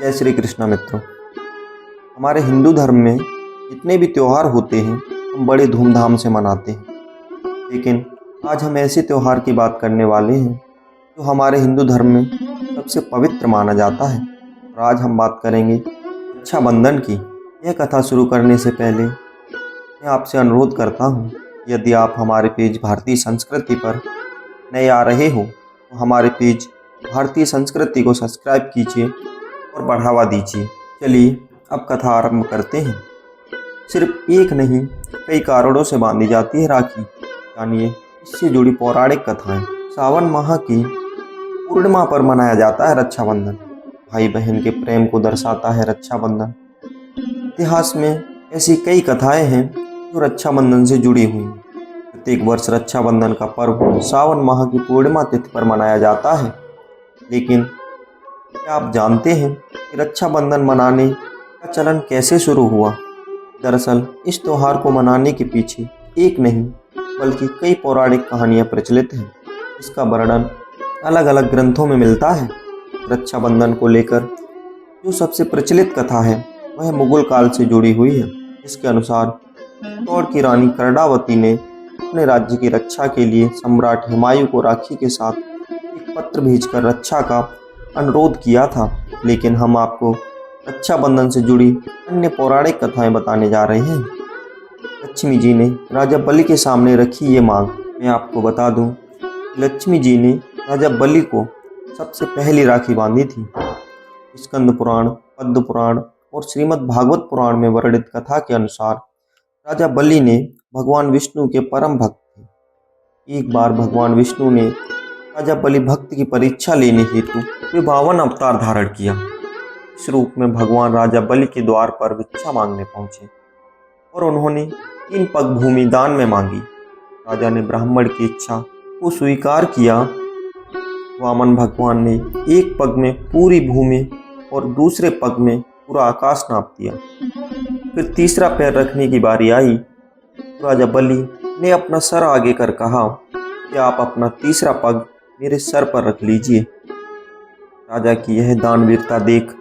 जय श्री कृष्ण मित्रों। हमारे हिंदू धर्म में जितने भी त्यौहार होते हैं हम बड़े धूमधाम से मनाते हैं, लेकिन आज हम ऐसे त्यौहार की बात करने वाले हैं जो हमारे हिंदू धर्म में सबसे पवित्र माना जाता है। और आज हम बात करेंगे रक्षाबंधन की। यह कथा शुरू करने से पहले मैं आपसे अनुरोध करता हूँ, यदि आप हमारे पेज भारतीय संस्कृति पर नए आ रहे हो तो हमारे पेज भारतीय संस्कृति को सब्सक्राइब कीजिए और बढ़ावा दीजिए। चलिए अब कथा आरंभ करते हैं। सिर्फ एक नहीं, कई कारणों से बांधी जाती है राखी। जानिए इससे जुड़ी पौराणिक कथाएं। सावन माह की पूर्णिमा पर मनाया जाता है रक्षाबंधन। भाई बहन के प्रेम को दर्शाता है रक्षाबंधन। इतिहास में ऐसी कई कथाएं हैं जो रक्षाबंधन से जुड़ी हुई हैं। प्रत्येक वर्ष रक्षाबंधन का पर्व सावन माह की पूर्णिमा तिथि पर मनाया जाता है। लेकिन क्या आप जानते हैं कि रक्षाबंधन मनाने का चलन कैसे शुरू हुआ? दरअसल इस त्यौहार को मनाने के पीछे एक नहीं बल्कि कई पौराणिक कहानियां प्रचलित हैं। इसका वर्णन अलग अलग ग्रंथों में मिलता है। रक्षाबंधन को लेकर जो सबसे प्रचलित कथा है वह मुगल काल से जुड़ी हुई है। इसके अनुसार चित्तौड़ की रानी कर्णावती ने अपने राज्य की रक्षा के लिए सम्राट हुमायूं को राखी के साथ एक पत्र भेजकर रक्षा का अनुरोध किया था। लेकिन हम आपको रक्षाबंधन से जुड़ी अन्य पौराणिक कथाएं बताने जा रहे हैं। लक्ष्मी जी ने राजा बलि के सामने रखी ये मांग। मैं आपको बता दूं, लक्ष्मी जी ने राजा बलि को सबसे पहली राखी बांधी थी। स्कंद पुराण, पद्म पुराण और श्रीमद् भागवत पुराण में वर्णित कथा के अनुसार राजा बलि ने भगवान विष्णु के परम भक्त थे। एक बार भगवान विष्णु ने राजा बलि भक्त की परीक्षा लेने हेतु 52 अवतार धारण किया। इस रूप में भगवान राजा बलि के द्वार पर भिक्षा मांगने पहुंचे और उन्होंने 3 पग भूमि दान में मांगी। राजा ने ब्राह्मण की इच्छा को स्वीकार किया। वामन भगवान ने एक पग में पूरी भूमि और दूसरे पग में पूरा आकाश नाप दिया। फिर तीसरा पैर रखने की बारी आई तो राजा बलि ने अपना सर आगे कर कहा कि आप अपना तीसरा पग मेरे सर पर रख लीजिए। राजा की यह दानवीरता देख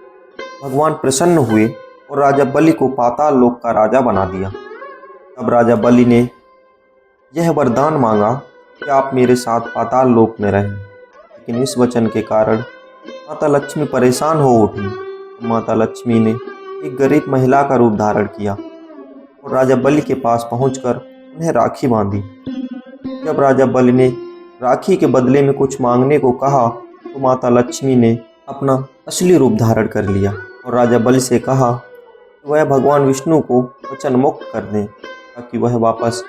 भगवान प्रसन्न हुए और राजा बलि को पाताल लोक का राजा बना दिया। तब राजा बलि ने यह वरदान मांगा कि आप मेरे साथ पाताल लोक में रहें। लेकिन इस वचन के कारण माता लक्ष्मी परेशान हो उठी। माता लक्ष्मी ने एक गरीब महिला का रूप धारण किया और राजा बलि के पास पहुंचकर उन्हें राखी बांधी। जब राजा बलि ने राखी के बदले में कुछ मांगने को कहा तो माता लक्ष्मी ने अपना असली रूप धारण कर लिया और राजा बलि से कहा कि वह भगवान विष्णु को वचन मुक्त कर दें ताकि वह वापस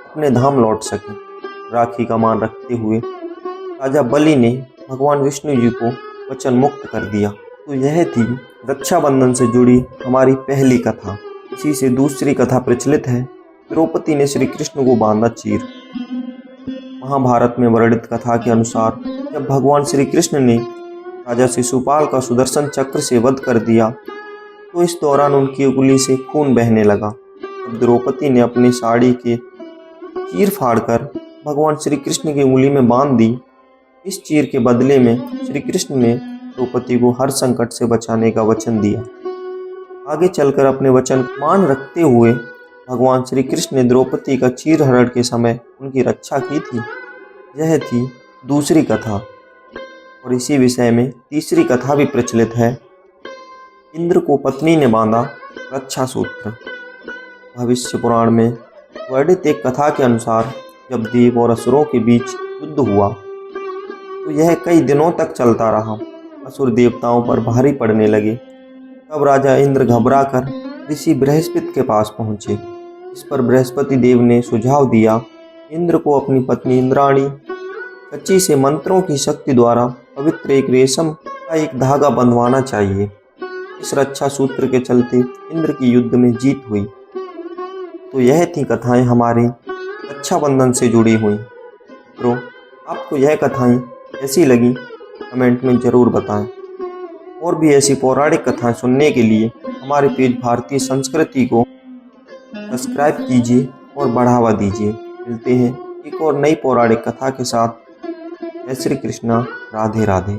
अपने धाम लौट सके। राखी का मान रखते हुए राजा बलि ने भगवान विष्णु जी को वचन मुक्त कर दिया। तो यह थी रक्षाबंधन से जुड़ी हमारी पहली कथा। इसी से दूसरी कथा प्रचलित है। द्रौपदी ने श्री कृष्ण को बांधा चीर। महाभारत में वर्णित कथा के अनुसार जब भगवान श्री कृष्ण ने राजा शिशुपाल का सुदर्शन चक्र से वध कर दिया तो इस दौरान उनकी उंगली से खून बहने लगा। तब द्रौपदी ने अपनी साड़ी के चीर फाड़कर भगवान श्री कृष्ण की उंगली में बांध दी। इस चीर के बदले में श्री कृष्ण ने द्रौपदी को हर संकट से बचाने का वचन दिया। आगे चलकर अपने वचन मान रखते हुए भगवान श्री कृष्ण ने द्रौपदी का चीरहरण के समय उनकी रक्षा की थी। यह थी दूसरी कथा। और इसी विषय में तीसरी कथा भी प्रचलित है। इंद्र को पत्नी ने बांधा रक्षा सूत्र। भविष्य पुराण में वर्णित एक कथा के अनुसार जब देव और असुरों के बीच युद्ध हुआ तो यह कई दिनों तक चलता रहा। असुर देवताओं पर भारी पड़ने लगे। तब राजा इंद्र घबराकर ऋषि बृहस्पति के पास पहुंचे। इस पर बृहस्पति देव ने सुझाव दिया, इंद्र को अपनी पत्नी इंद्राणी कच्ची से मंत्रों की शक्ति द्वारा पवित्र एक रेशम का एक धागा बंधवाना चाहिए। इस रक्षा सूत्र के चलते इंद्र की युद्ध में जीत हुई। तो यह थी कथाएं हमारी रक्षाबंधन से जुड़ी हुई। तो आपको यह कथाएं कैसी लगी कमेंट में ज़रूर बताएं। और भी ऐसी पौराणिक कथाएं सुनने के लिए हमारे पेज भारतीय संस्कृति को सब्सक्राइब कीजिए और बढ़ावा दीजिए। मिलते हैं एक और नई पौराणिक कथा के साथ। जय श्री कृष्ण। राधे राधे।